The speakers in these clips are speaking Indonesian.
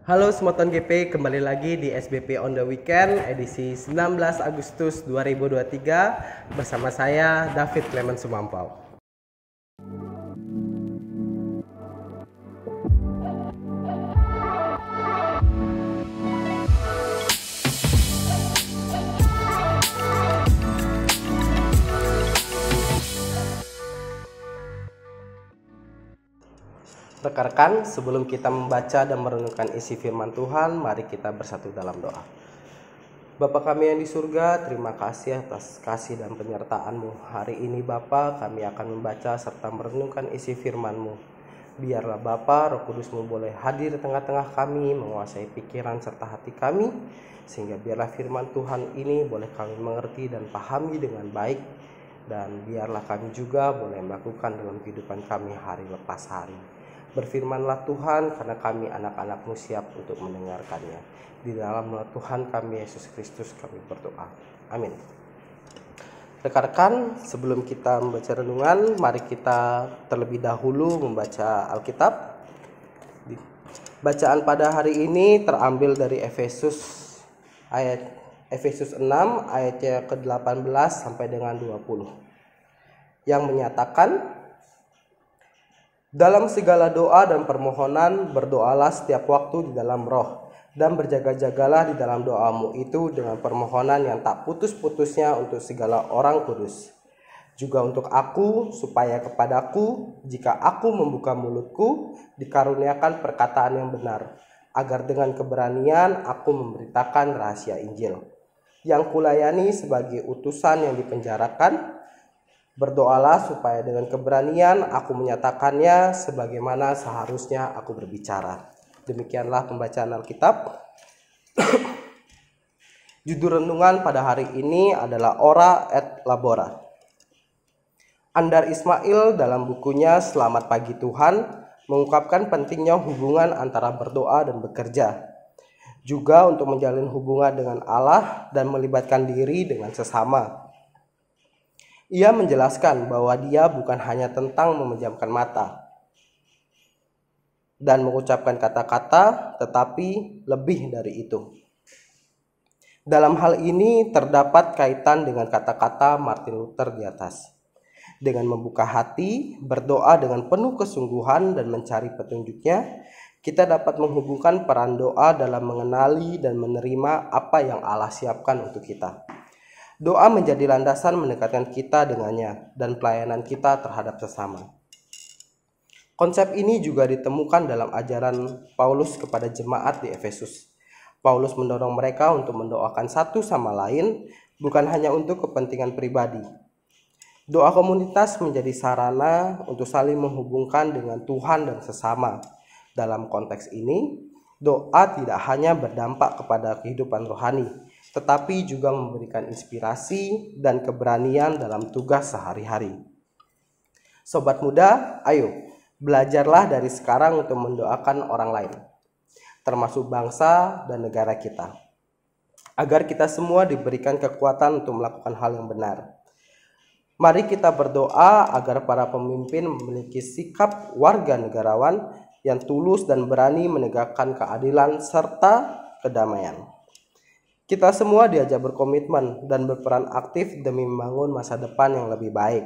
Halo Semoton GP, kembali lagi di SBP on the Weekend edisi 19 Agustus 2023 bersama saya David Clement Sumampau. Rekan-rekan, sebelum kita membaca dan merenungkan isi firman Tuhan, mari kita bersatu dalam doa. Bapa kami yang di surga, terima kasih atas kasih dan penyertaan-Mu. Hari ini Bapa, kami akan membaca serta merenungkan isi firman-Mu. Biarlah Bapa, Roh Kudus-Mu boleh hadir di tengah-tengah kami, menguasai pikiran serta hati kami, sehingga biarlah firman Tuhan ini boleh kami mengerti dan pahami dengan baik, dan biarlah kami juga boleh melakukan dalam kehidupan kami hari lepas hari. Berfirmanlah Tuhan, karena kami anak-anak-Mu siap untuk mendengarkannya. Di dalam nama Tuhan kami Yesus Kristus kami berdoa. Amin. Rekan-rekan, sebelum kita membaca renungan, mari kita terlebih dahulu membaca Alkitab. Bacaan pada hari ini terambil dari Efesus 6 ayatnya ke-18 sampai dengan 20. Yang menyatakan, dalam segala doa dan permohonan berdoalah setiap waktu di dalam roh, dan berjaga-jagalah di dalam doamu itu dengan permohonan yang tak putus-putusnya untuk segala orang kudus. Juga untuk aku, supaya kepadaku, jika aku membuka mulutku, dikaruniakan perkataan yang benar, agar dengan keberanian aku memberitakan rahasia Injil, yang kulayani sebagai utusan yang dipenjarakan. Berdoalah supaya dengan keberanian aku menyatakannya sebagaimana seharusnya aku berbicara. Demikianlah pembacaan Alkitab. Judul renungan pada hari ini adalah Ora et Labora. Andar Ismail dalam bukunya Selamat Pagi Tuhan mengungkapkan pentingnya hubungan antara berdoa dan bekerja. Juga untuk menjalin hubungan dengan Allah dan melibatkan diri dengan sesama. Ia menjelaskan bahwa dia bukan hanya tentang memejamkan mata dan mengucapkan kata-kata, tetapi lebih dari itu. Dalam hal ini terdapat kaitan dengan kata-kata Martin Luther di atas. Dengan membuka hati, berdoa dengan penuh kesungguhan dan mencari petunjuknya, kita dapat menghubungkan peran doa dalam mengenali dan menerima apa yang Allah siapkan untuk kita. Doa menjadi landasan mendekatkan kita dengannya dan pelayanan kita terhadap sesama. Konsep ini juga ditemukan dalam ajaran Paulus kepada jemaat di Efesus. Paulus mendorong mereka untuk mendoakan satu sama lain, bukan hanya untuk kepentingan pribadi. Doa komunitas menjadi sarana untuk saling menghubungkan dengan Tuhan dan sesama. Dalam konteks ini, doa tidak hanya berdampak kepada kehidupan rohani, tetapi juga memberikan inspirasi dan keberanian dalam tugas sehari-hari. Sobat muda, ayo belajarlah dari sekarang untuk mendoakan orang lain, termasuk bangsa dan negara kita, agar kita semua diberikan kekuatan untuk melakukan hal yang benar. Mari kita berdoa agar para pemimpin memiliki sikap warga negarawan yang tulus dan berani menegakkan keadilan serta kedamaian. Kita semua diajak berkomitmen dan berperan aktif demi membangun masa depan yang lebih baik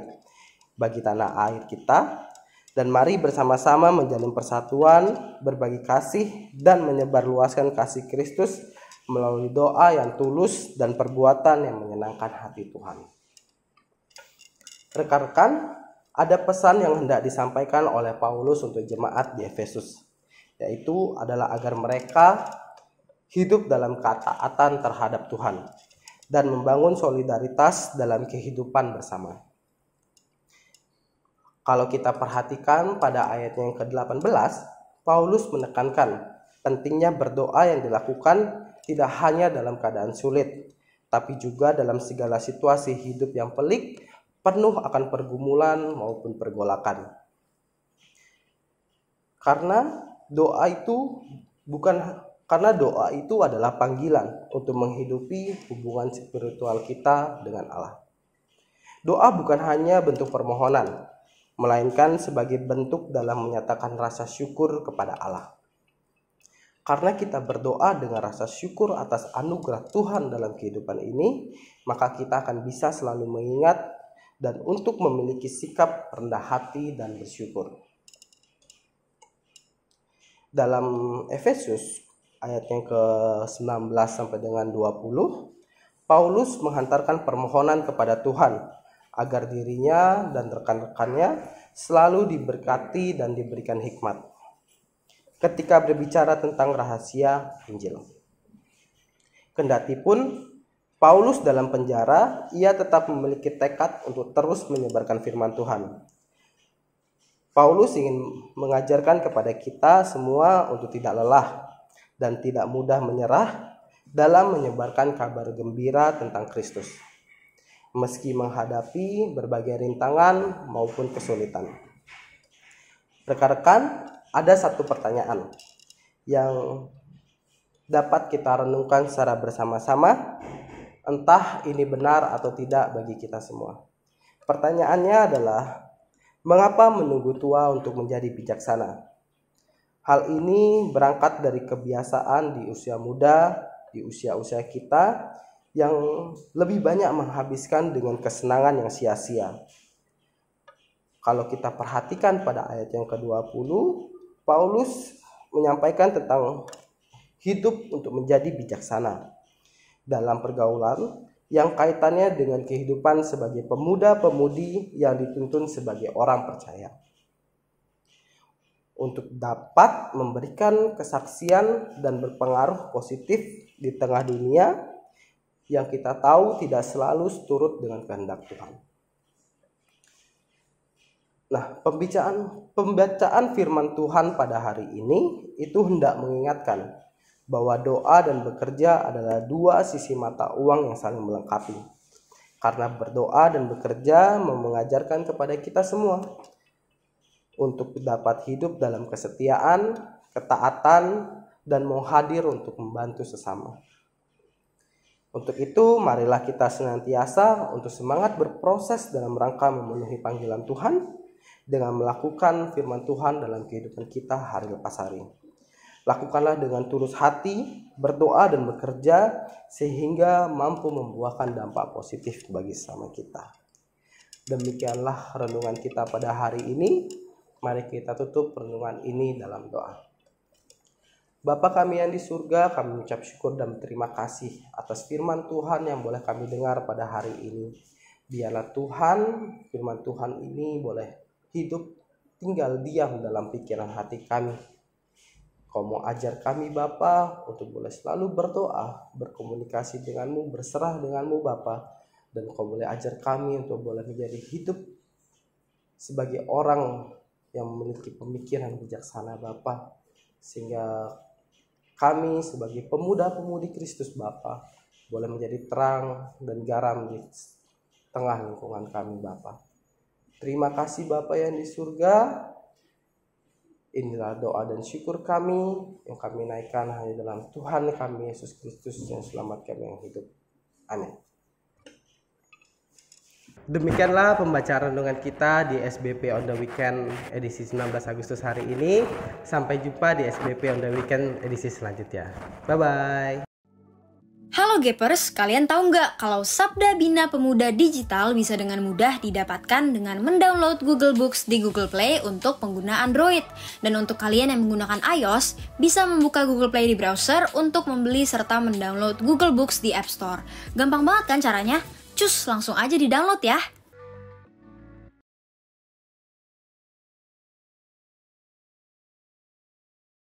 bagi tanah air kita. Dan mari bersama-sama menjalin persatuan, berbagi kasih, dan menyebarluaskan kasih Kristus melalui doa yang tulus dan perbuatan yang menyenangkan hati Tuhan. Rekan-rekan, ada pesan yang hendak disampaikan oleh Paulus untuk jemaat di Efesus, yaitu adalah agar mereka hidup dalam ketaatan terhadap Tuhan dan membangun solidaritas dalam kehidupan bersama. Kalau kita perhatikan pada ayatnya yang ke-18, Paulus menekankan pentingnya berdoa yang dilakukan tidak hanya dalam keadaan sulit, tapi juga dalam segala situasi hidup yang pelik, penuh akan pergumulan maupun pergolakan. Karena doa itu adalah panggilan untuk menghidupi hubungan spiritual kita dengan Allah. Doa bukan hanya bentuk permohonan, melainkan sebagai bentuk dalam menyatakan rasa syukur kepada Allah. Karena kita berdoa dengan rasa syukur atas anugerah Tuhan dalam kehidupan ini, maka kita akan bisa selalu mengingat dan untuk memiliki sikap rendah hati dan bersyukur. Dalam Efesus ayat yang ke-19 sampai dengan 20, Paulus menghantarkan permohonan kepada Tuhan agar dirinya dan rekan-rekannya selalu diberkati dan diberikan hikmat ketika berbicara tentang rahasia Injil. Kendatipun Paulus dalam penjara, ia tetap memiliki tekad untuk terus menyebarkan firman Tuhan. Paulus ingin mengajarkan kepada kita semua untuk tidak lelah dan tidak mudah menyerah dalam menyebarkan kabar gembira tentang Kristus, meski menghadapi berbagai rintangan maupun kesulitan. Rekan-rekan, ada satu pertanyaan yang dapat kita renungkan secara bersama-sama, entah ini benar atau tidak bagi kita semua. Pertanyaannya adalah, mengapa menunggu tua untuk menjadi bijaksana? Hal ini berangkat dari kebiasaan di usia muda, di usia-usia kita yang lebih banyak menghabiskan dengan kesenangan yang sia-sia. Kalau kita perhatikan pada ayat yang ke-20, Paulus menyampaikan tentang hidup untuk menjadi bijaksana dalam pergaulan yang kaitannya dengan kehidupan sebagai pemuda-pemudi yang dituntun sebagai orang percaya, untuk dapat memberikan kesaksian dan berpengaruh positif di tengah dunia yang kita tahu tidak selalu seturut dengan kehendak Tuhan. Nah, pembacaan firman Tuhan pada hari ini itu hendak mengingatkan bahwa doa dan bekerja adalah dua sisi mata uang yang saling melengkapi. Karena berdoa dan bekerja mengajarkan kepada kita semua untuk dapat hidup dalam kesetiaan, ketaatan, dan mau hadir untuk membantu sesama. Untuk itu, marilah kita senantiasa untuk semangat berproses dalam rangka memenuhi panggilan Tuhan dengan melakukan firman Tuhan dalam kehidupan kita hari lepas hari. Lakukanlah dengan tulus hati, berdoa dan bekerja sehingga mampu membuahkan dampak positif bagi sesama kita. Demikianlah renungan kita pada hari ini. Mari kita tutup renungan ini dalam doa. Bapa kami yang di surga, kami mengucap syukur dan berterima kasih atas firman Tuhan yang boleh kami dengar pada hari ini. Biarlah Tuhan, firman Tuhan ini boleh hidup, tinggal diam dalam pikiran hati kami. Kau mau ajar kami Bapa untuk boleh selalu berdoa, berkomunikasi denganmu, berserah denganmu Bapa. Dan kau boleh ajar kami untuk boleh menjadi hidup sebagai orang yang memiliki pemikiran bijaksana Bapa. Sehingga kami sebagai pemuda-pemudi Kristus Bapa boleh menjadi terang dan garam di tengah lingkungan kami Bapa. Terima kasih Bapa yang di surga. Inilah doa dan syukur kami yang kami naikkan hanya dalam Tuhan kami Yesus Kristus yang selamat kami yang hidup. Amin. Demikianlah pembacaan renungan kita di SBP on the Weekend edisi 19 Agustus hari ini. Sampai jumpa di SBP on the Weekend edisi selanjutnya. Bye-bye. Halo Gapers, kalian tahu nggak kalau Sabda Bina Pemuda Digital bisa dengan mudah didapatkan dengan mendownload Google Books di Google Play untuk pengguna Android. Dan untuk kalian yang menggunakan iOS, bisa membuka Google Play di browser untuk membeli serta mendownload Google Books di App Store. Gampang banget kan caranya? Cus, langsung aja di-download ya!